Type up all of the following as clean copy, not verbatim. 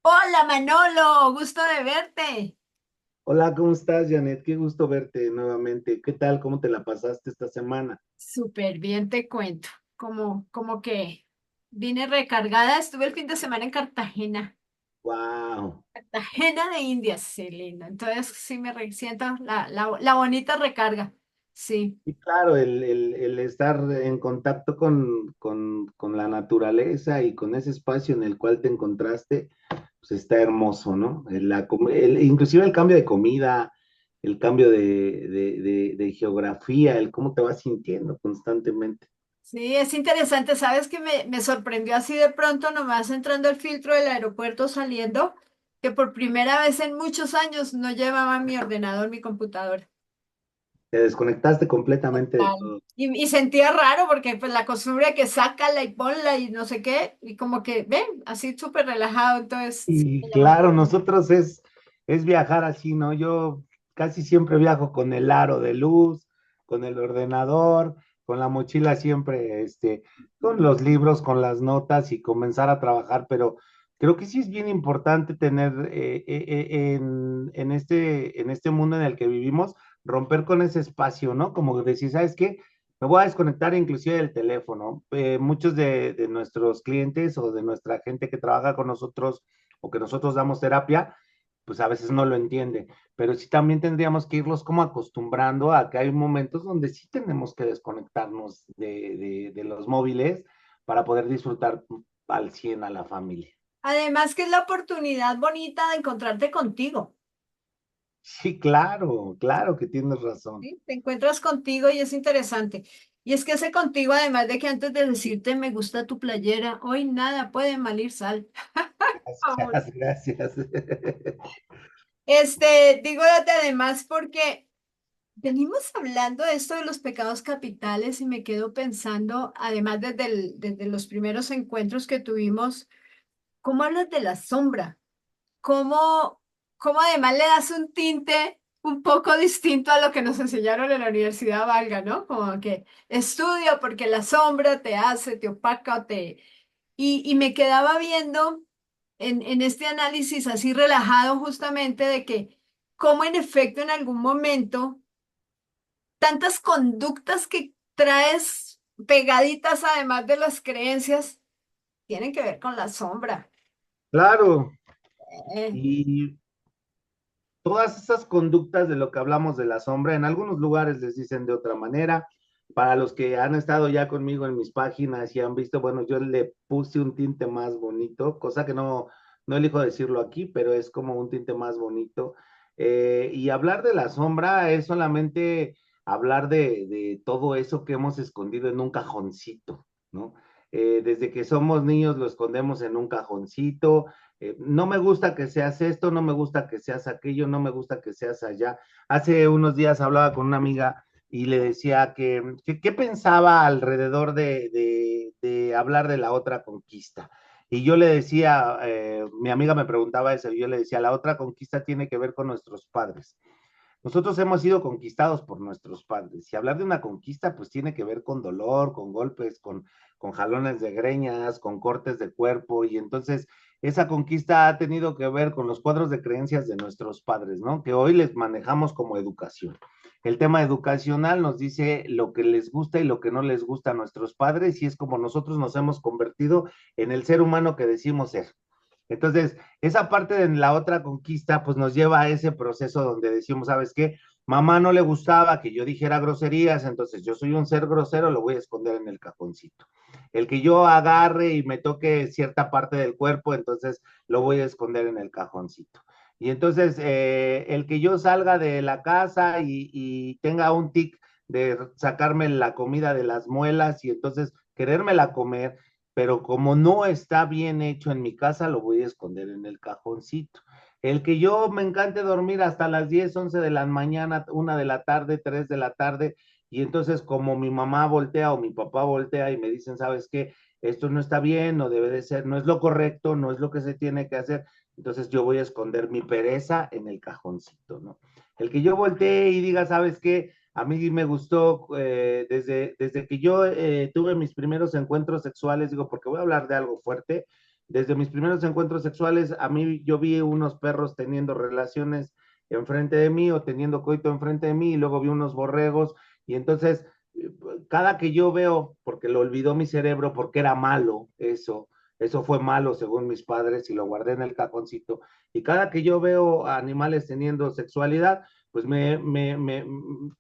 Hola Manolo, gusto de verte. Hola, ¿cómo estás, Janet? Qué gusto verte nuevamente. ¿Qué tal? ¿Cómo te la pasaste esta semana? Súper bien, te cuento. Como que vine recargada, estuve el fin de semana en Cartagena, Wow. Cartagena de Indias, sí, lindo. Entonces sí siento la bonita recarga. Sí, Y claro, el estar en contacto con la naturaleza y con ese espacio en el cual te encontraste, pues está hermoso, ¿no? Inclusive el cambio de comida, el cambio de geografía, el cómo te vas sintiendo constantemente. sí, es interesante. ¿Sabes que me sorprendió así de pronto, nomás entrando al filtro del aeropuerto saliendo, que por primera vez en muchos años no llevaba mi ordenador, mi computador? Te desconectaste completamente de Total. todo. Y sentía raro porque pues la costumbre de que sácala y ponla y no sé qué, y como que, ven, así súper relajado, entonces sí Y me llama. claro, nosotros es viajar así, ¿no? Yo casi siempre viajo con el aro de luz, con el ordenador, con la mochila siempre, con los libros, con las notas y comenzar a trabajar, pero creo que sí es bien importante tener en este mundo en el que vivimos, romper con ese espacio, ¿no? Como decir, ¿sabes qué? Me voy a desconectar inclusive del teléfono. Muchos de nuestros clientes o de nuestra gente que trabaja con nosotros o que nosotros damos terapia, pues a veces no lo entiende, pero sí también tendríamos que irlos como acostumbrando a que hay momentos donde sí tenemos que desconectarnos de los móviles para poder disfrutar al 100 a la familia. Además que es la oportunidad bonita de encontrarte contigo, Sí, claro, claro que tienes razón. ¿sí? Te encuentras contigo y es interesante. Y es que ese contigo, además de que antes de decirte me gusta tu playera, hoy nada puede mal ir sal. Vamos. Gracias, gracias. Digo además porque venimos hablando de esto de los pecados capitales y me quedo pensando, además desde los primeros encuentros que tuvimos, ¿cómo hablas de la sombra? ¿Cómo, cómo además le das un tinte un poco distinto a lo que nos enseñaron en la universidad, valga, ¿no? Como que estudio porque la sombra te hace, te opaca o te... Y me quedaba viendo en este análisis así relajado justamente de que cómo en efecto en algún momento tantas conductas que traes pegaditas además de las creencias tienen que ver con la sombra. Claro, Eh, y todas esas conductas de lo que hablamos de la sombra, en algunos lugares les dicen de otra manera. Para los que han estado ya conmigo en mis páginas y han visto, bueno, yo le puse un tinte más bonito, cosa que no elijo decirlo aquí, pero es como un tinte más bonito. Y hablar de la sombra es solamente hablar de todo eso que hemos escondido en un cajoncito, ¿no? Desde que somos niños lo escondemos en un cajoncito, no me gusta que seas esto, no me gusta que seas aquello, no me gusta que seas allá. Hace unos días hablaba con una amiga y le decía que qué pensaba alrededor de hablar de la otra conquista. Y yo le decía, mi amiga me preguntaba eso, y yo le decía, la otra conquista tiene que ver con nuestros padres. Nosotros hemos sido conquistados por nuestros padres. Y hablar de una conquista, pues tiene que ver con dolor, con golpes, con jalones de greñas, con cortes de cuerpo. Y entonces esa conquista ha tenido que ver con los cuadros de creencias de nuestros padres, ¿no? Que hoy les manejamos como educación. El tema educacional nos dice lo que les gusta y lo que no les gusta a nuestros padres, y es como nosotros nos hemos convertido en el ser humano que decimos ser. Entonces, esa parte de la otra conquista, pues nos lleva a ese proceso donde decimos, ¿sabes qué? Mamá no le gustaba que yo dijera groserías, entonces yo soy un ser grosero, lo voy a esconder en el cajoncito. El que yo agarre y me toque cierta parte del cuerpo, entonces lo voy a esconder en el cajoncito. Y entonces, el que yo salga de la casa y tenga un tic de sacarme la comida de las muelas y entonces querérmela comer, pero como no está bien hecho en mi casa, lo voy a esconder en el cajoncito. El que yo me encante dormir hasta las 10, 11 de la mañana, 1 de la tarde, 3 de la tarde, y entonces como mi mamá voltea o mi papá voltea y me dicen, ¿sabes qué? Esto no está bien, no debe de ser, no es lo correcto, no es lo que se tiene que hacer, entonces yo voy a esconder mi pereza en el cajoncito, ¿no? El que yo voltee y diga, ¿sabes qué? A mí me gustó desde que yo tuve mis primeros encuentros sexuales, digo, porque voy a hablar de algo fuerte. desde mis primeros encuentros sexuales, a mí yo vi unos perros teniendo relaciones enfrente de mí o teniendo coito enfrente de mí y luego vi unos borregos y entonces cada que yo veo, porque lo olvidó mi cerebro, porque era malo eso fue malo según mis padres y lo guardé en el cajoncito, y cada que yo veo animales teniendo sexualidad, pues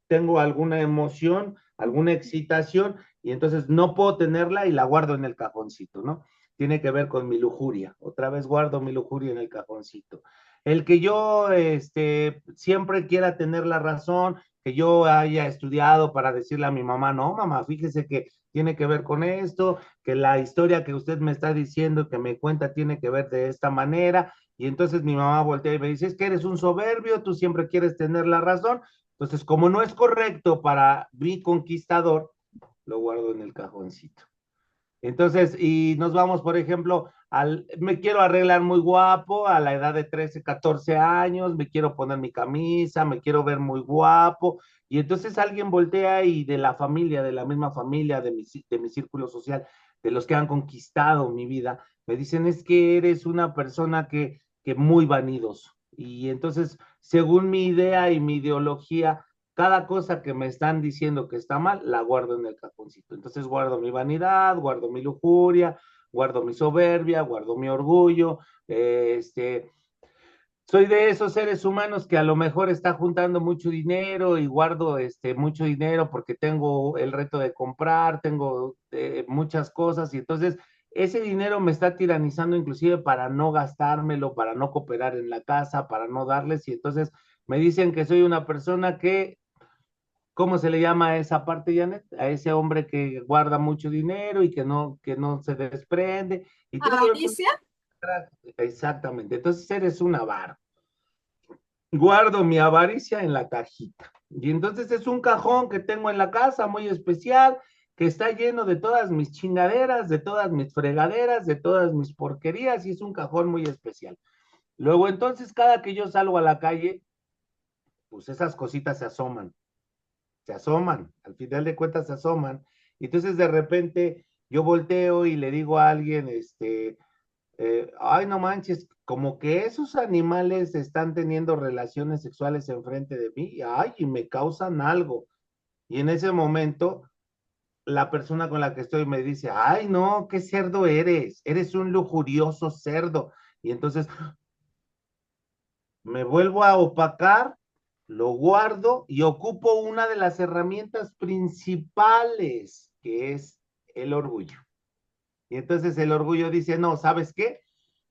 tengo alguna emoción, alguna excitación, y entonces no puedo tenerla y la guardo en el cajoncito, ¿no? Tiene que ver con mi lujuria. Otra vez guardo mi lujuria en el cajoncito. El que yo siempre quiera tener la razón, que yo haya estudiado para decirle a mi mamá, no, mamá, fíjese que tiene que ver con esto, que la historia que usted me está diciendo, que me cuenta, tiene que ver de esta manera, y entonces mi mamá voltea y me dice, es que eres un soberbio, tú siempre quieres tener la razón, entonces como no es correcto para mi conquistador, lo guardo en el cajoncito. Entonces, y nos vamos, por ejemplo, me quiero arreglar muy guapo a la edad de 13, 14 años, me quiero poner mi camisa, me quiero ver muy guapo, y entonces alguien voltea y de la familia, de la misma familia, de mi círculo social, de los que han conquistado mi vida, me dicen, es que eres una persona que muy vanidoso. Y entonces, según mi idea y mi ideología, cada cosa que me están diciendo que está mal, la guardo en el cajoncito. Entonces guardo mi vanidad, guardo mi lujuria, guardo mi soberbia, guardo mi orgullo, soy de esos seres humanos que a lo mejor está juntando mucho dinero y guardo mucho dinero porque tengo el reto de comprar, tengo muchas cosas y entonces ese dinero me está tiranizando inclusive para no gastármelo, para no cooperar en la casa, para no darles y entonces me dicen que soy una persona que ¿cómo se le llama a esa parte, Janet? A ese hombre que guarda mucho dinero y que no se desprende y tengo que ver con... Avaricia. Exactamente, entonces eres un avaro. Guardo mi avaricia en la cajita. Y entonces es un cajón que tengo en la casa muy especial, que está lleno de todas mis chingaderas, de todas mis fregaderas, de todas mis porquerías, y es un cajón muy especial. Luego entonces cada que yo salgo a la calle, pues esas cositas se asoman, al final de cuentas se asoman, y entonces de repente yo volteo y le digo a alguien, ay, no manches, como que esos animales están teniendo relaciones sexuales enfrente de mí, ay, y me causan algo. Y en ese momento, la persona con la que estoy me dice, ay, no, qué cerdo eres un lujurioso cerdo. Y entonces me vuelvo a opacar, lo guardo y ocupo una de las herramientas principales, que es el orgullo. Y entonces el orgullo dice, no, ¿sabes qué?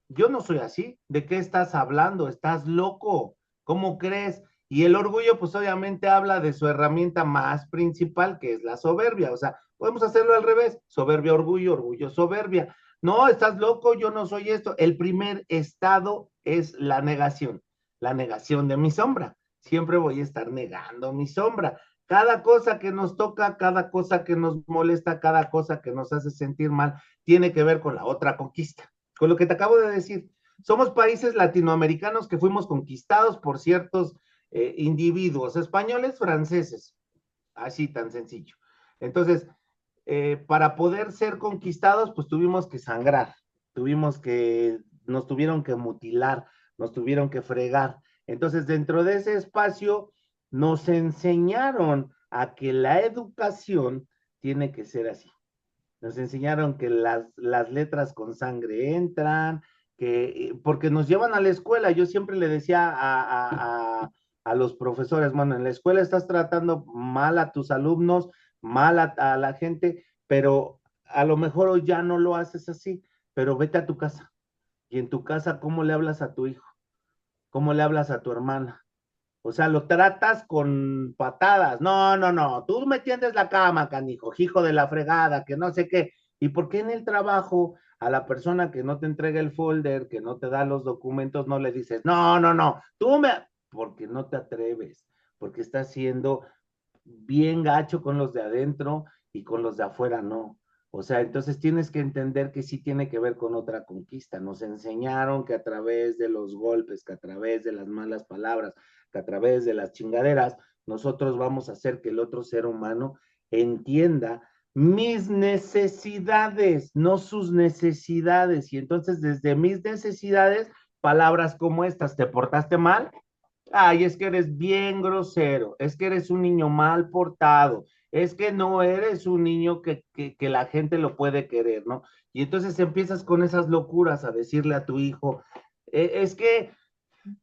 Yo no soy así. ¿De qué estás hablando? Estás loco. ¿Cómo crees? Y el orgullo, pues obviamente habla de su herramienta más principal, que es la soberbia. O sea, podemos hacerlo al revés. Soberbia, orgullo, orgullo, soberbia. No, estás loco, yo no soy esto. El primer estado es la negación de mi sombra. Siempre voy a estar negando mi sombra. Cada cosa que nos toca, cada cosa que nos molesta, cada cosa que nos hace sentir mal, tiene que ver con la otra conquista, con lo que te acabo de decir. Somos países latinoamericanos que fuimos conquistados por ciertos individuos, españoles, franceses, así tan sencillo. Entonces, para poder ser conquistados, pues tuvimos que sangrar, nos tuvieron que mutilar, nos tuvieron que fregar. Entonces, dentro de ese espacio, nos enseñaron a que la educación tiene que ser así. Nos enseñaron que las letras con sangre entran, porque nos llevan a la escuela. Yo siempre le decía a los profesores, bueno, en la escuela estás tratando mal a tus alumnos, mal a la gente, pero a lo mejor hoy ya no lo haces así, pero vete a tu casa. Y en tu casa, ¿cómo le hablas a tu hijo? ¿Cómo le hablas a tu hermana? O sea, lo tratas con patadas. No, no, no, tú me tiendes la cama, canijo, hijo de la fregada, que no sé qué. ¿Y por qué en el trabajo a la persona que no te entrega el folder, que no te da los documentos, no le dices, no, no, no, porque no te atreves, porque estás siendo bien gacho con los de adentro y con los de afuera no. O sea, entonces tienes que entender que sí tiene que ver con otra conquista. Nos enseñaron que a través de los golpes, que a través de las malas palabras, que a través de las chingaderas, nosotros vamos a hacer que el otro ser humano entienda mis necesidades, no sus necesidades. Y entonces desde mis necesidades, palabras como estas, ¿te portaste mal? Ay, es que eres bien grosero, es que eres un niño mal portado, es que no eres un niño que la gente lo puede querer, ¿no? Y entonces empiezas con esas locuras a decirle a tu hijo, es que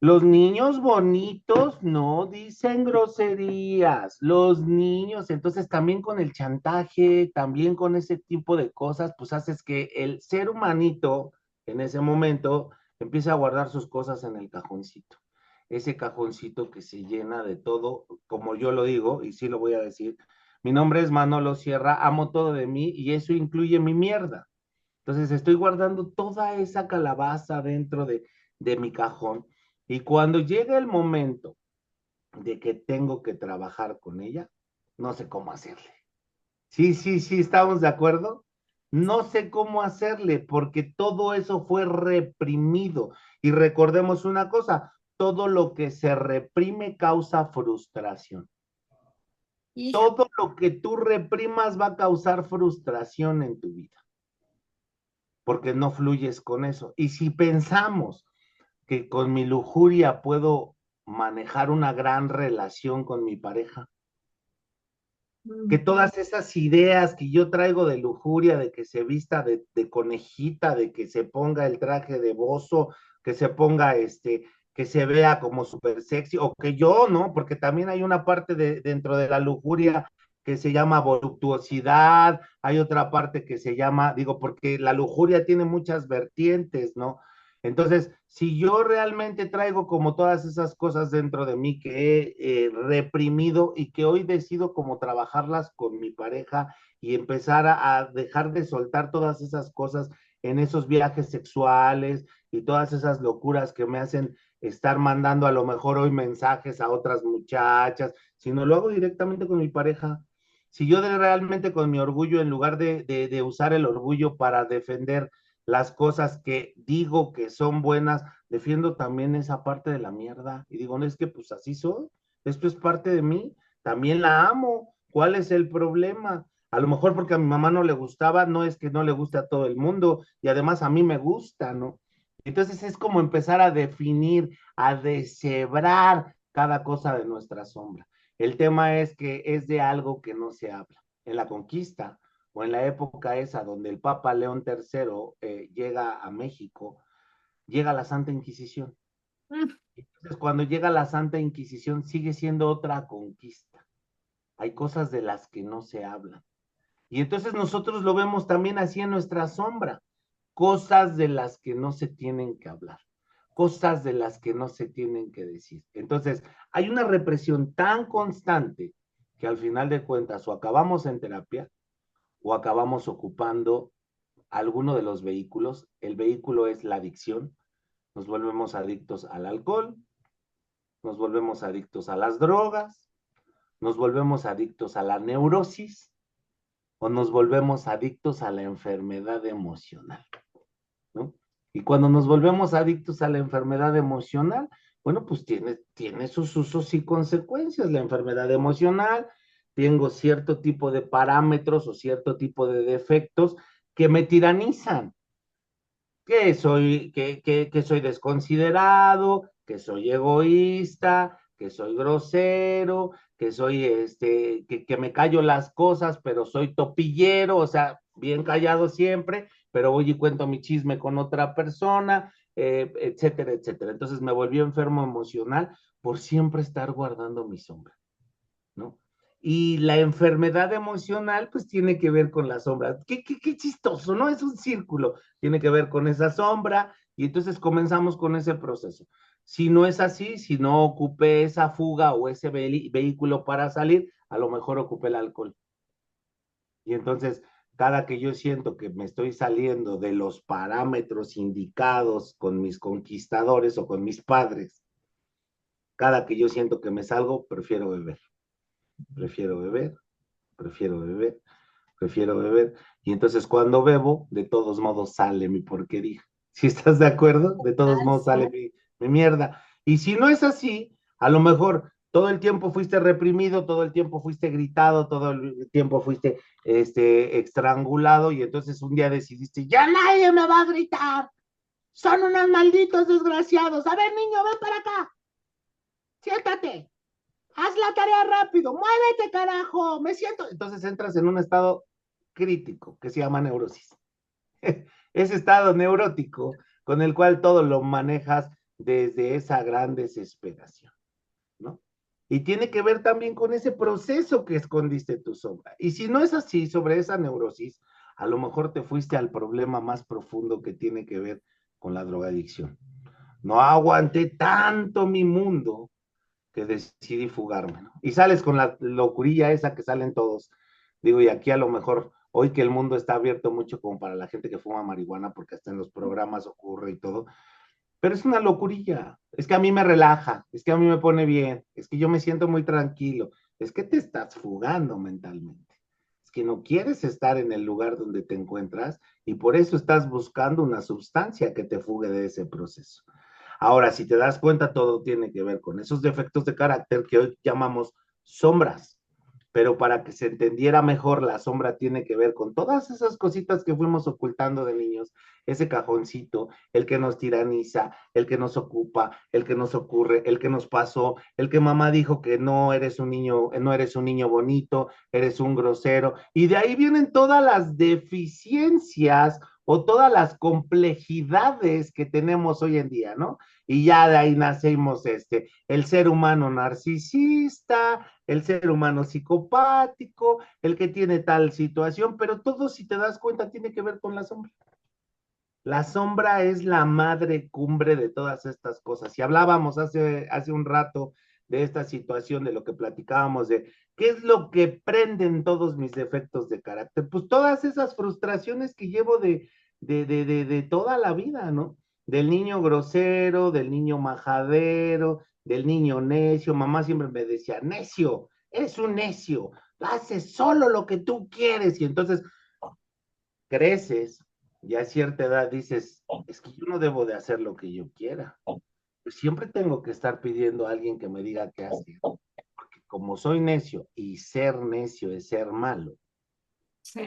los niños bonitos no dicen groserías, los niños, entonces también con el chantaje, también con ese tipo de cosas, pues haces que el ser humanito en ese momento empiece a guardar sus cosas en el cajoncito. Ese cajoncito que se llena de todo, como yo lo digo, y sí lo voy a decir, mi nombre es Manolo Sierra, amo todo de mí y eso incluye mi mierda. Entonces estoy guardando toda esa calabaza dentro de mi cajón y cuando llega el momento de que tengo que trabajar con ella, no sé cómo hacerle. Sí, sí, sí, estamos de acuerdo. No sé cómo hacerle porque todo eso fue reprimido. Y recordemos una cosa, todo lo que se reprime causa frustración. Hija, Todo lo que tú reprimas va a causar frustración en tu vida, porque no fluyes con eso. Y si pensamos que con mi lujuria puedo manejar una gran relación con mi pareja, que mm, todas esas ideas que yo traigo de lujuria, de que se vista de conejita, de que se ponga el traje de bozo, que se ponga que se vea como súper sexy, o que yo, ¿no? Porque también hay una parte dentro de la lujuria que se llama voluptuosidad, hay otra parte que se llama, digo, porque la lujuria tiene muchas vertientes, ¿no? Entonces, si yo realmente traigo como todas esas cosas dentro de mí que he reprimido y que hoy decido como trabajarlas con mi pareja y empezar a dejar de soltar todas esas cosas en esos viajes sexuales y todas esas locuras que me hacen estar mandando a lo mejor hoy mensajes a otras muchachas, sino lo hago directamente con mi pareja. Si yo realmente con mi orgullo, en lugar de usar el orgullo para defender las cosas que digo que son buenas, defiendo también esa parte de la mierda. Y digo, no es que pues así soy, esto es parte de mí, también la amo. ¿Cuál es el problema? A lo mejor porque a mi mamá no le gustaba, no es que no le guste a todo el mundo, y además a mí me gusta, ¿no? Entonces es como empezar a definir, a deshebrar cada cosa de nuestra sombra. El tema es que es de algo que no se habla. En la conquista, o en la época esa donde el Papa León III llega a México, llega la Santa Inquisición. mm, Entonces, cuando llega la Santa Inquisición, sigue siendo otra conquista. Hay cosas de las que no se hablan. Y entonces nosotros lo vemos también así en nuestra sombra. Cosas de las que no se tienen que hablar. Cosas de las que no se tienen que decir. Entonces, hay una represión tan constante que al final de cuentas o acabamos en terapia o acabamos ocupando alguno de los vehículos. El vehículo es la adicción. Nos volvemos adictos al alcohol, nos volvemos adictos a las drogas, nos volvemos adictos a la neurosis o nos volvemos adictos a la enfermedad emocional, ¿no? Y cuando nos volvemos adictos a la enfermedad emocional, bueno, pues tiene sus usos y consecuencias. La enfermedad emocional, tengo cierto tipo de parámetros o cierto tipo de defectos que me tiranizan, que soy desconsiderado, que soy egoísta, que soy grosero, que soy que me callo las cosas, pero soy topillero, o sea, bien callado siempre, pero voy y cuento mi chisme con otra persona, etcétera, etcétera. Entonces me volví enfermo emocional por siempre estar guardando mi sombra, ¿no? Y la enfermedad emocional, pues tiene que ver con la sombra. Qué chistoso, ¿no? Es un círculo, tiene que ver con esa sombra y entonces comenzamos con ese proceso. Si no es así, si no ocupé esa fuga o ese vehículo para salir, a lo mejor ocupé el alcohol. Y entonces, cada que yo siento que me estoy saliendo de los parámetros indicados con mis conquistadores o con mis padres, cada que yo siento que me salgo, prefiero beber, prefiero beber, prefiero beber. Y entonces cuando bebo, de todos modos sale mi porquería. Si estás de acuerdo, de todos ah, modos sí. sale mi mierda. Y si no es así, a lo mejor todo el tiempo fuiste reprimido, todo el tiempo fuiste gritado, todo el tiempo fuiste estrangulado y entonces un día decidiste, ya nadie me va a gritar, son unos malditos desgraciados, a ver niño, ven para acá, siéntate, haz la tarea rápido, muévete carajo, me siento. Entonces entras en un estado crítico que se llama neurosis. Ese estado neurótico con el cual todo lo manejas desde esa gran desesperación, ¿no? Y tiene que ver también con ese proceso que escondiste tu sombra. Y si no es así, sobre esa neurosis, a lo mejor te fuiste al problema más profundo que tiene que ver con la drogadicción. No aguanté tanto mi mundo que decidí fugarme, ¿no? Y sales con la locurilla esa que salen todos. Digo, y aquí a lo mejor, hoy que el mundo está abierto mucho como para la gente que fuma marihuana, porque hasta en los programas ocurre y todo, pero es una locurilla. Es que a mí me relaja, es que a mí me pone bien, es que yo me siento muy tranquilo, es que te estás fugando mentalmente. Es que no quieres estar en el lugar donde te encuentras y por eso estás buscando una sustancia que te fugue de ese proceso. Ahora, si te das cuenta, todo tiene que ver con esos defectos de carácter que hoy llamamos sombras, pero para que se entendiera mejor, la sombra tiene que ver con todas esas cositas que fuimos ocultando de niños, ese cajoncito, el que nos tiraniza, el que nos ocupa, el que nos ocurre, el que nos pasó, el que mamá dijo que no eres un niño, no eres un niño bonito, eres un grosero, y de ahí vienen todas las deficiencias o todas las complejidades que tenemos hoy en día, ¿no? Y ya de ahí nacemos el ser humano narcisista, el ser humano psicopático, el que tiene tal situación, pero todo, si te das cuenta, tiene que ver con la sombra. La sombra es la madre cumbre de todas estas cosas. Y hablábamos hace un rato de esta situación, de lo que platicábamos, de qué es lo que prenden todos mis defectos de carácter. Pues todas esas frustraciones que llevo de toda la vida, ¿no? Del niño grosero, del niño majadero, del niño necio. Mamá siempre me decía, necio, eres un necio, haces solo lo que tú quieres. Y entonces creces y a cierta edad dices, es que yo no debo de hacer lo que yo quiera. Pues siempre tengo que estar pidiendo a alguien que me diga qué hacer. Porque como soy necio y ser necio es ser malo, Sí.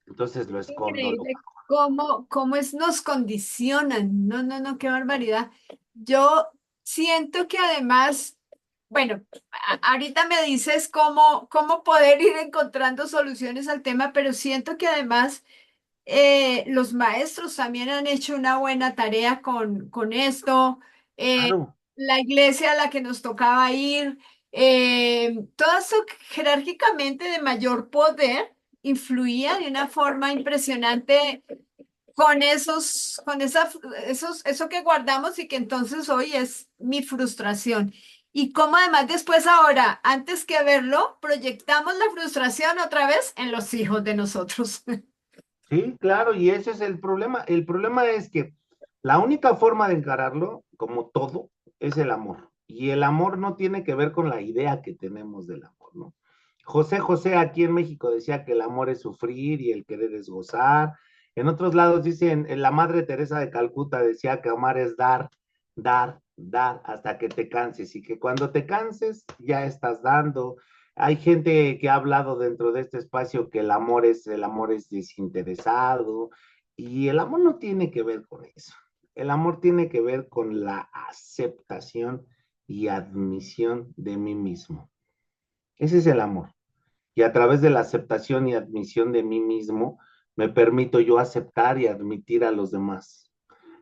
entonces lo escondo. Increíble cómo nos condicionan. No, no, no, qué barbaridad. Yo siento que además, bueno, ahorita me dices cómo poder ir encontrando soluciones al tema, pero siento que además los maestros también han hecho una buena tarea con esto. Eh, Claro, la iglesia a la que nos tocaba ir, todo eso jerárquicamente de mayor poder influía de una forma impresionante con eso que guardamos y que entonces hoy es mi frustración. Y cómo además después ahora, antes que verlo, proyectamos la frustración otra vez en los hijos de nosotros. sí, claro, y ese es el problema. El problema es que la única forma de encararlo, como todo, es el amor. Y el amor no tiene que ver con la idea que tenemos del amor, ¿no? José José aquí en México decía que el amor es sufrir y el querer es gozar. En otros lados dicen, la Madre Teresa de Calcuta decía que amar es dar, dar, dar hasta que te canses y que cuando te canses ya estás dando. Hay gente que ha hablado dentro de este espacio que el amor es desinteresado y el amor no tiene que ver con eso. El amor tiene que ver con la aceptación y admisión de mí mismo. Ese es el amor. Y a través de la aceptación y admisión de mí mismo, me permito yo aceptar y admitir a los demás.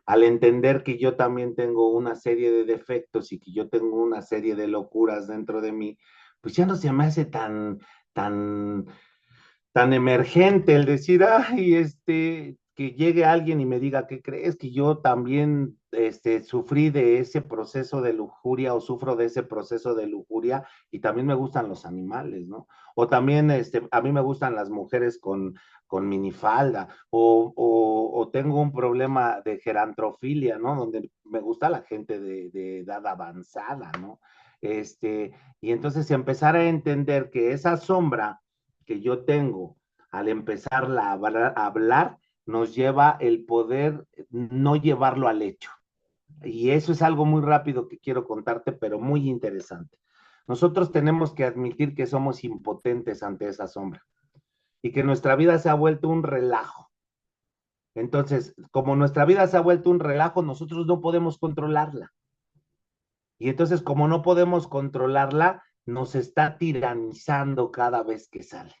Al entender que yo también tengo una serie de defectos y que yo tengo una serie de locuras dentro de mí, pues ya no se me hace tan, tan emergente el decir, ay, que llegue alguien y me diga, ¿qué crees? Que yo también, sufrí de ese proceso de lujuria o sufro de ese proceso de lujuria y también me gustan los animales, ¿no? O también, a mí me gustan las mujeres con minifalda o tengo un problema de gerantrofilia, ¿no? Donde me gusta la gente de edad avanzada, ¿no? Y entonces empezar a entender que esa sombra que yo tengo al empezarla a hablar, nos lleva el poder no llevarlo al hecho. Y eso es algo muy rápido que quiero contarte, pero muy interesante. Nosotros tenemos que admitir que somos impotentes ante esa sombra y que nuestra vida se ha vuelto un relajo. Entonces, como nuestra vida se ha vuelto un relajo, nosotros no podemos controlarla. Y entonces, como no podemos controlarla, nos está tiranizando cada vez que sale.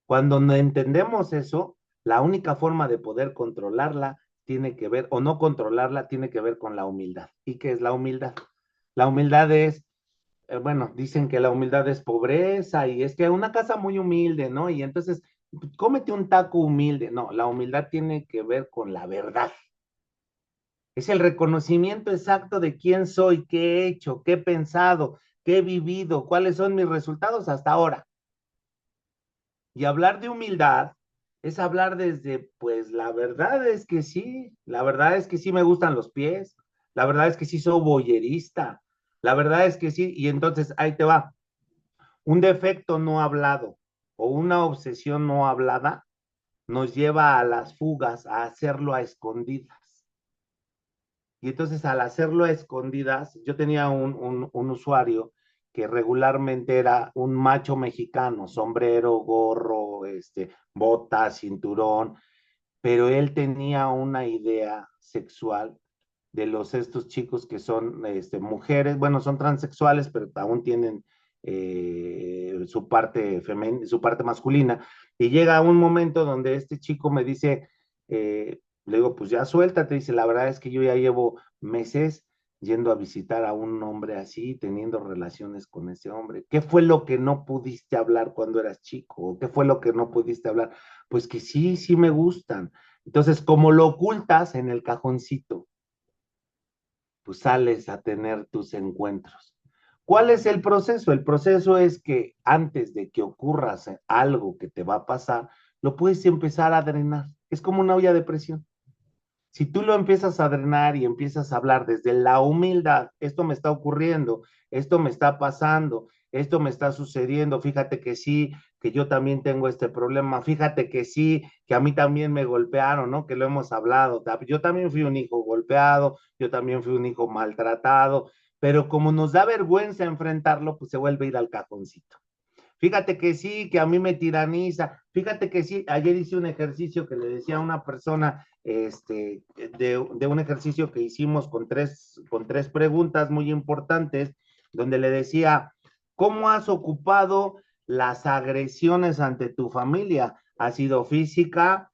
Cuando no entendemos eso, la única forma de poder controlarla tiene que ver, o no controlarla, tiene que ver con la humildad. ¿Y qué es la humildad? La humildad es, bueno, dicen que la humildad es pobreza y es que una casa muy humilde, ¿no? Y entonces, cómete un taco humilde. No, la humildad tiene que ver con la verdad. Es el reconocimiento exacto de quién soy, qué he hecho, qué he pensado, qué he vivido, cuáles son mis resultados hasta ahora. Y hablar de humildad es hablar desde, pues la verdad es que sí, la verdad es que sí me gustan los pies, la verdad es que sí soy boyerista, la verdad es que sí, y entonces ahí te va, un defecto no hablado o una obsesión no hablada nos lleva a las fugas, a hacerlo a escondidas. Y entonces al hacerlo a escondidas, yo tenía un usuario que regularmente era un macho mexicano, sombrero, gorro, bota, cinturón, pero él tenía una idea sexual de estos chicos que son mujeres, bueno, son transexuales, pero aún tienen su parte femenina, su parte masculina. Y llega un momento donde este chico me dice, le digo, pues ya suéltate, dice, la verdad es que yo ya llevo meses yendo a visitar a un hombre así, teniendo relaciones con ese hombre. ¿Qué fue lo que no pudiste hablar cuando eras chico? ¿Qué fue lo que no pudiste hablar? Pues que sí, sí me gustan. Entonces, como lo ocultas en el cajoncito, pues sales a tener tus encuentros. ¿Cuál es el proceso? El proceso es que antes de que ocurra algo que te va a pasar, lo puedes empezar a drenar. Es como una olla de presión. Si tú lo empiezas a drenar y empiezas a hablar desde la humildad, esto me está ocurriendo, esto me está pasando, esto me está sucediendo, fíjate que sí, que yo también tengo este problema, fíjate que sí, que a mí también me golpearon, ¿no? Que lo hemos hablado. Yo también fui un hijo golpeado, yo también fui un hijo maltratado, pero como nos da vergüenza enfrentarlo, pues se vuelve a ir al cajoncito. Fíjate que sí, que a mí me tiraniza. Fíjate que sí, ayer hice un ejercicio que le decía a una persona, de un ejercicio que hicimos con tres preguntas muy importantes, donde le decía, ¿cómo has ocupado las agresiones ante tu familia? ¿Ha sido física?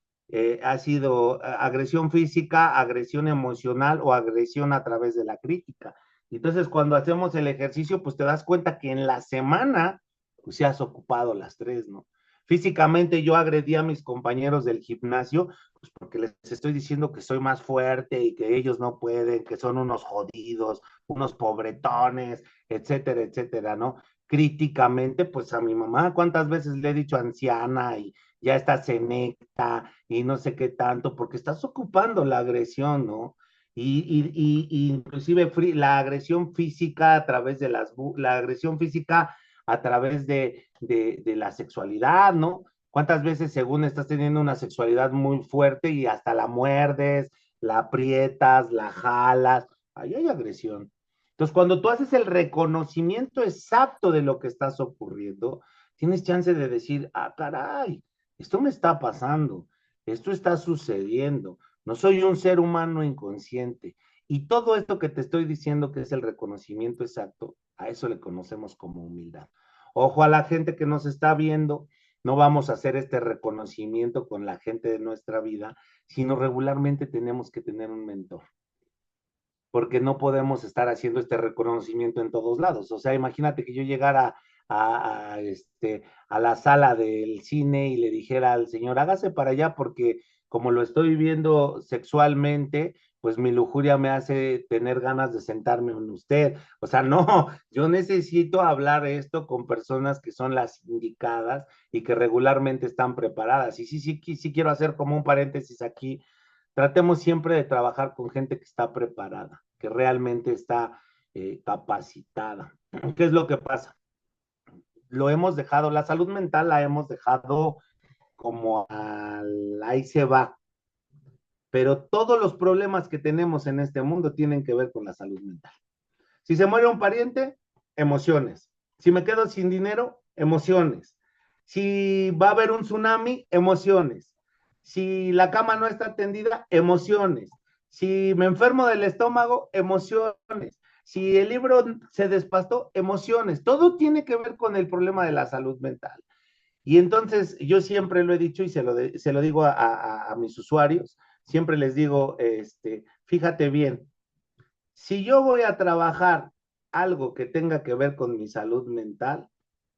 ¿Ha sido agresión física, agresión emocional o agresión a través de la crítica? Entonces, cuando hacemos el ejercicio, pues te das cuenta que en la semana pues ya has ocupado las tres, ¿no? Físicamente yo agredí a mis compañeros del gimnasio, pues porque les estoy diciendo que soy más fuerte y que ellos no pueden, que son unos jodidos, unos pobretones, etcétera, etcétera, ¿no? Críticamente, pues a mi mamá, ¿cuántas veces le he dicho anciana y ya está senecta y no sé qué tanto? Porque estás ocupando la agresión, ¿no? Y inclusive la agresión física a través de la agresión física a través de la sexualidad, ¿no? ¿Cuántas veces según estás teniendo una sexualidad muy fuerte y hasta la muerdes, la aprietas, la jalas? Ahí hay agresión. Entonces, cuando tú haces el reconocimiento exacto de lo que estás ocurriendo, tienes chance de decir, ah, caray, esto me está pasando, esto está sucediendo, no soy un ser humano inconsciente. Y todo esto que te estoy diciendo, que es el reconocimiento exacto, a eso le conocemos como humildad. Ojo a la gente que nos está viendo, no vamos a hacer este reconocimiento con la gente de nuestra vida, sino regularmente tenemos que tener un mentor, porque no podemos estar haciendo este reconocimiento en todos lados. O sea, imagínate que yo llegara a la sala del cine y le dijera al señor, hágase para allá porque como lo estoy viviendo sexualmente, pues mi lujuria me hace tener ganas de sentarme con usted. O sea, no, yo necesito hablar esto con personas que son las indicadas y que regularmente están preparadas. Y sí, sí, sí quiero hacer como un paréntesis aquí. Tratemos siempre de trabajar con gente que está preparada, que realmente está capacitada. ¿Qué es lo que pasa? Lo hemos dejado, la salud mental la hemos dejado como ahí se va, pero todos los problemas que tenemos en este mundo tienen que ver con la salud mental. Si se muere un pariente, emociones. Si me quedo sin dinero, emociones. Si va a haber un tsunami, emociones. Si la cama no está atendida, emociones. Si me enfermo del estómago, emociones. Si el libro se despastó, emociones. Todo tiene que ver con el problema de la salud mental. Y entonces yo siempre lo he dicho y se lo digo a mis usuarios, siempre les digo, fíjate bien, si yo voy a trabajar algo que tenga que ver con mi salud mental,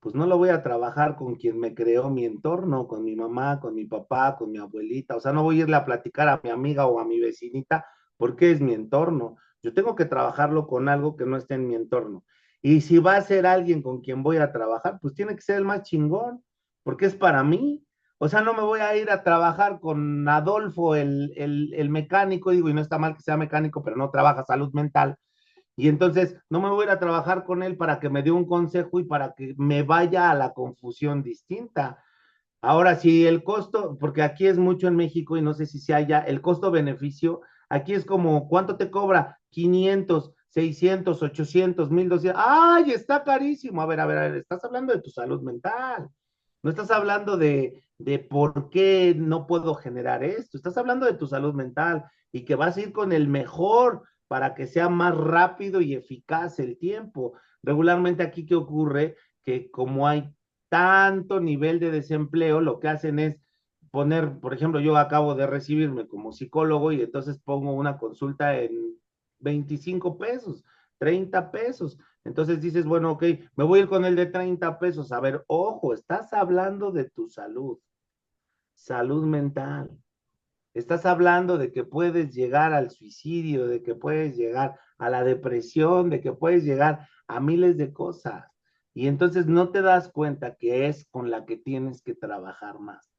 pues no lo voy a trabajar con quien me creó mi entorno, con mi mamá, con mi papá, con mi abuelita. O sea, no voy a irle a platicar a mi amiga o a mi vecinita porque es mi entorno. Yo tengo que trabajarlo con algo que no esté en mi entorno. Y si va a ser alguien con quien voy a trabajar, pues tiene que ser el más chingón, porque es para mí. O sea, no me voy a ir a trabajar con Adolfo, el mecánico, digo, y no está mal que sea mecánico, pero no trabaja salud mental. Y entonces no me voy a ir a trabajar con él para que me dé un consejo y para que me vaya a la confusión distinta. Ahora, si el costo, porque aquí es mucho en México y no sé si se haya, el costo-beneficio, aquí es como, ¿cuánto te cobra? 500, 600, 800, 1200. ¡Ay, está carísimo! A ver, estás hablando de tu salud mental. No estás hablando de por qué no puedo generar esto. Estás hablando de tu salud mental y que vas a ir con el mejor para que sea más rápido y eficaz el tiempo. Regularmente aquí, ¿qué ocurre? Que como hay tanto nivel de desempleo, lo que hacen es poner, por ejemplo, yo acabo de recibirme como psicólogo y entonces pongo una consulta en 25 pesos, 30 pesos. Entonces dices, bueno, ok, me voy a ir con el de 30 pesos. A ver, ojo, estás hablando de tu salud, salud mental. Estás hablando de que puedes llegar al suicidio, de que puedes llegar a la depresión, de que puedes llegar a miles de cosas. Y entonces no te das cuenta que es con la que tienes que trabajar más.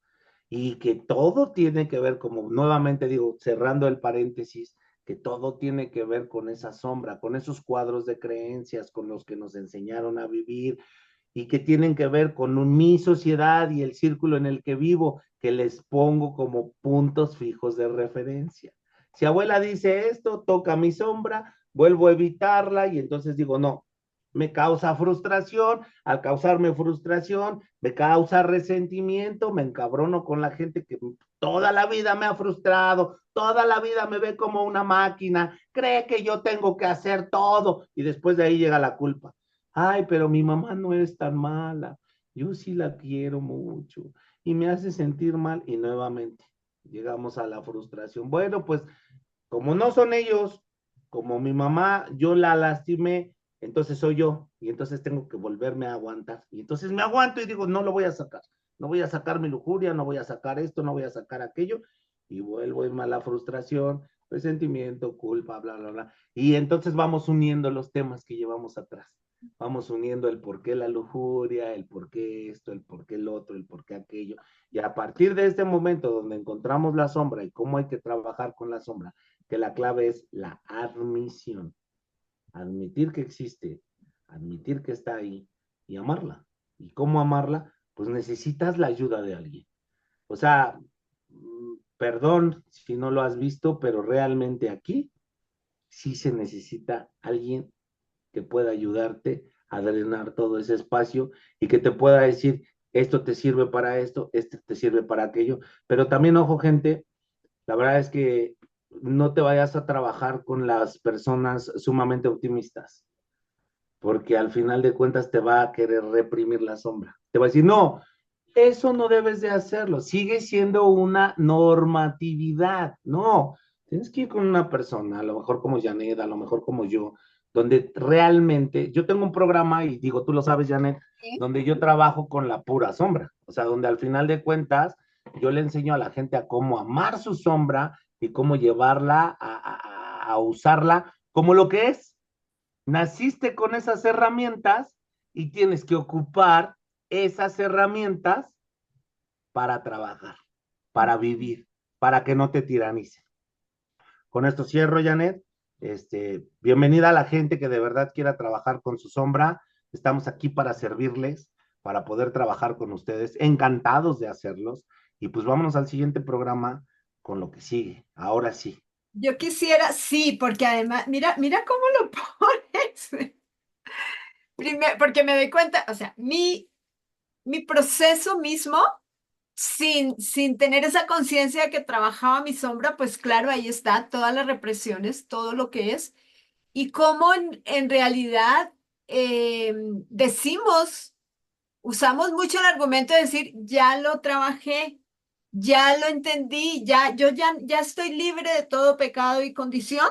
Y que todo tiene que ver, como nuevamente digo, cerrando el paréntesis, que todo tiene que ver con esa sombra, con esos cuadros de creencias con los que nos enseñaron a vivir, y que tienen que ver con mi sociedad y el círculo en el que vivo, que les pongo como puntos fijos de referencia. Si abuela dice esto, toca mi sombra, vuelvo a evitarla y entonces digo, no, me causa frustración, al causarme frustración, me causa resentimiento, me encabrono con la gente que toda la vida me ha frustrado, toda la vida me ve como una máquina, cree que yo tengo que hacer todo y después de ahí llega la culpa. Ay, pero mi mamá no es tan mala, yo sí la quiero mucho y me hace sentir mal y nuevamente llegamos a la frustración. Bueno, pues como no son ellos, como mi mamá, yo la lastimé, entonces soy yo y entonces tengo que volverme a aguantar. Y entonces me aguanto y digo, no lo voy a sacar, no voy a sacar mi lujuria, no voy a sacar esto, no voy a sacar aquello y vuelvo a irme a la frustración, resentimiento, culpa, bla, bla, bla. Y entonces vamos uniendo los temas que llevamos atrás. Vamos uniendo el por qué la lujuria, el por qué esto, el por qué el otro, el por qué aquello. Y a partir de este momento donde encontramos la sombra y cómo hay que trabajar con la sombra, que la clave es la admisión. Admitir que existe, admitir que está ahí y amarla. ¿Y cómo amarla? Pues necesitas la ayuda de alguien. O sea, perdón si no lo has visto, pero realmente aquí sí se necesita alguien que pueda ayudarte a drenar todo ese espacio y que te pueda decir, esto te sirve para esto, esto te sirve para aquello. Pero también, ojo, gente, la verdad es que no te vayas a trabajar con las personas sumamente optimistas, porque al final de cuentas te va a querer reprimir la sombra. Te va a decir, no, eso no debes de hacerlo, sigue siendo una normatividad. No, tienes que ir con una persona, a lo mejor como Janet, a lo mejor como yo, donde realmente, yo tengo un programa, y digo, tú lo sabes, Janet, ¿Sí? donde yo trabajo con la pura sombra, o sea, donde al final de cuentas yo le enseño a la gente a cómo amar su sombra y cómo llevarla a usarla como lo que es. Naciste con esas herramientas y tienes que ocupar esas herramientas para trabajar, para vivir, para que no te tiranicen. Con esto cierro, Janet. Bienvenida a la gente que de verdad quiera trabajar con su sombra. Estamos aquí para servirles, para poder trabajar con ustedes. Encantados de hacerlos. Y pues vámonos al siguiente programa con lo que sigue. Ahora sí. Yo quisiera, sí, porque además, mira, mira cómo lo pones. porque me doy cuenta, o sea, mi proceso mismo, sin tener esa conciencia que trabajaba mi sombra, pues claro, ahí está, todas las represiones, todo lo que es, y cómo en realidad eh, decimos, usamos mucho el argumento de decir, ya lo trabajé, ya lo entendí, ya estoy libre de todo pecado y condición.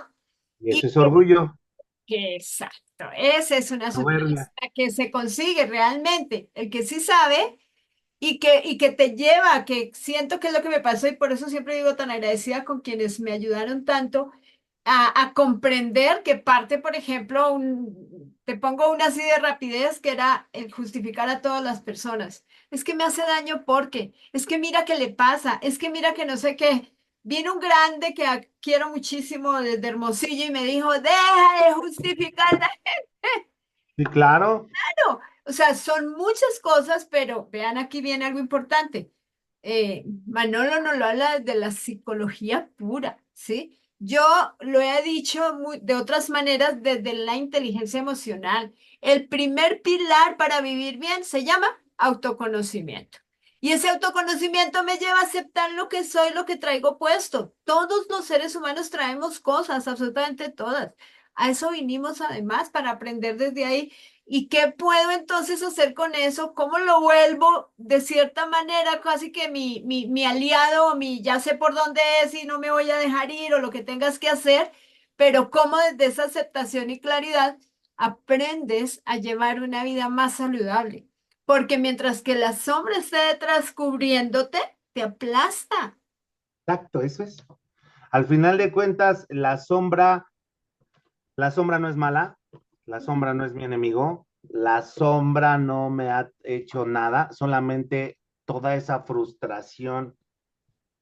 Y Y eso es orgullo, exacto, esa es una soberbia. sutileza que se consigue realmente. El que sí sabe y que te lleva, que siento que es lo que me pasó y por eso siempre digo tan agradecida con quienes me ayudaron tanto a comprender que parte, por ejemplo, te pongo una así de rapidez que era el justificar a todas las personas. Es que me hace daño porque, es que mira qué le pasa, es que mira que no sé qué. Vino un grande que quiero muchísimo desde Hermosillo y me dijo, deja de justificar. Sí, claro. Claro, o sea, son muchas cosas, pero vean aquí viene algo importante. Manolo nos lo habla de la psicología pura, ¿sí? Yo lo he dicho de otras maneras desde la inteligencia emocional. El primer pilar para vivir bien se llama autoconocimiento. Y ese autoconocimiento me lleva a aceptar lo que soy, lo que traigo puesto. Todos los seres humanos traemos cosas, absolutamente todas. A eso vinimos además para aprender desde ahí. ¿Y qué puedo entonces hacer con eso? ¿Cómo lo vuelvo de cierta manera casi que mi aliado o mi ya sé por dónde es y no me voy a dejar ir o lo que tengas que hacer? Pero cómo desde esa aceptación y claridad aprendes a llevar una vida más saludable. Porque mientras que la sombra esté detrás cubriéndote, te aplasta. Exacto, eso es. Al final de cuentas, la sombra no es mala, la sombra no es mi enemigo, la sombra no me ha hecho nada, solamente toda esa frustración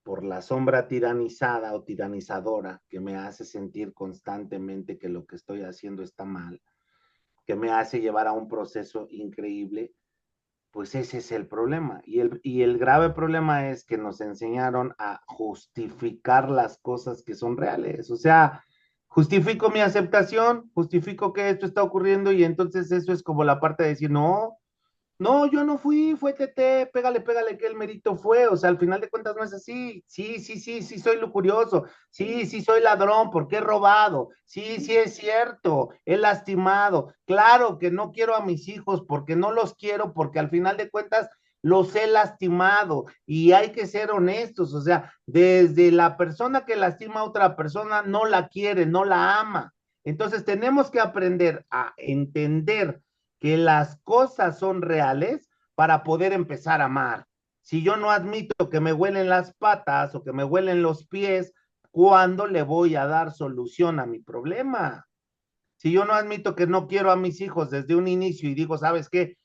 por la sombra tiranizada o tiranizadora que me hace sentir constantemente que lo que estoy haciendo está mal, que me hace llevar a un proceso increíble, pues ese es el problema. Y el grave problema es que nos enseñaron a justificar las cosas que son reales. O sea, justifico mi aceptación, justifico que esto está ocurriendo y entonces eso es como la parte de decir, no, no, yo no fui, fue Tete, pégale, pégale, que el mérito fue. O sea, al final de cuentas no es así. Sí, sí, sí, sí, soy lujurioso. Sí, sí, soy ladrón porque he robado. Sí, sí, es cierto, he lastimado. Claro que no quiero a mis hijos porque no los quiero, porque al final de cuentas los he lastimado. Y hay que ser honestos. O sea, desde la persona que lastima a otra persona no la quiere, no la ama. Entonces tenemos que aprender a entender que las cosas son reales para poder empezar a amar. Si yo no admito que me huelen las patas o que me huelen los pies, ¿cuándo le voy a dar solución a mi problema? Si yo no admito que no quiero a mis hijos desde un inicio y digo, ¿sabes qué?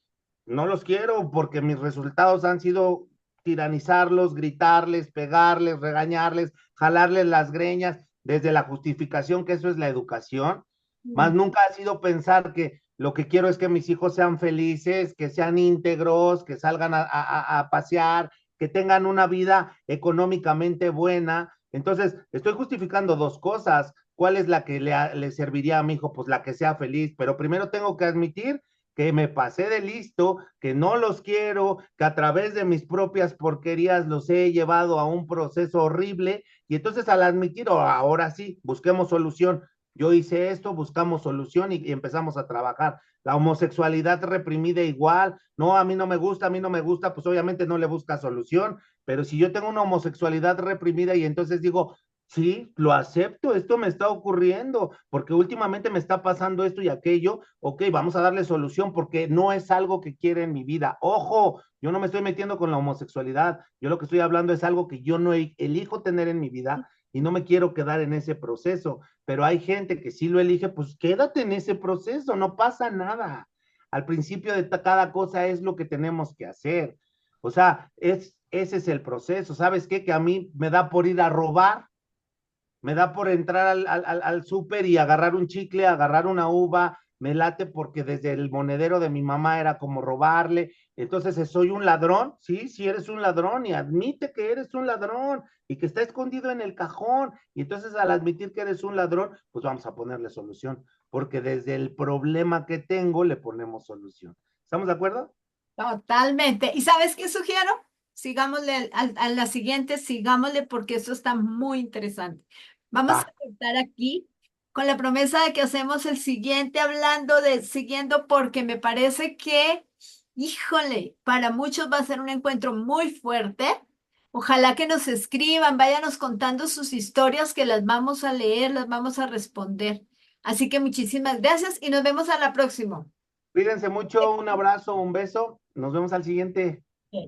No los quiero porque mis resultados han sido tiranizarlos, gritarles, pegarles, regañarles, jalarles las greñas, desde la justificación que eso es la educación, más Mm. nunca ha sido pensar que lo que quiero es que mis hijos sean felices, que sean íntegros, que salgan a pasear, que tengan una vida económicamente buena. Entonces, estoy justificando dos cosas. ¿Cuál es la que le serviría a mi hijo? Pues la que sea feliz, pero primero tengo que admitir que me pasé de listo, que no los quiero, que a través de mis propias porquerías los he llevado a un proceso horrible y entonces al admitir, oh, ahora sí, busquemos solución. Yo hice esto, buscamos solución y empezamos a trabajar. La homosexualidad reprimida igual, no, a mí no me gusta, a mí no me gusta, pues obviamente no le busca solución, pero si yo tengo una homosexualidad reprimida y entonces digo, sí, lo acepto, esto me está ocurriendo, porque últimamente me está pasando esto y aquello, ok, vamos a darle solución porque no es algo que quiere en mi vida. Ojo, yo no me estoy metiendo con la homosexualidad, yo lo que estoy hablando es algo que yo no elijo tener en mi vida y no me quiero quedar en ese proceso, pero hay gente que sí lo elige, pues quédate en ese proceso, no pasa nada. Al principio de cada cosa es lo que tenemos que hacer. O sea, ese es el proceso. ¿Sabes qué? Que a mí me da por ir a robar, me da por entrar al súper y agarrar un chicle, agarrar una uva, me late porque desde el monedero de mi mamá era como robarle. Entonces, ¿soy un ladrón? Sí, sí eres un ladrón y admite que eres un ladrón y que está escondido en el cajón. Y entonces al admitir que eres un ladrón, pues vamos a ponerle solución, porque desde el problema que tengo le ponemos solución. ¿Estamos de acuerdo? Totalmente. ¿Y sabes qué sugiero? Sigámosle a la siguiente, sigámosle porque eso está muy interesante. Vamos a Va. estar aquí con la promesa de que hacemos el siguiente hablando de siguiendo porque me parece que, híjole, para muchos va a ser un encuentro muy fuerte. Ojalá que nos escriban, váyanos contando sus historias que las vamos a leer, las vamos a responder. Así que muchísimas gracias y nos vemos a la próxima. Cuídense mucho, un abrazo, un beso. Nos vemos al siguiente.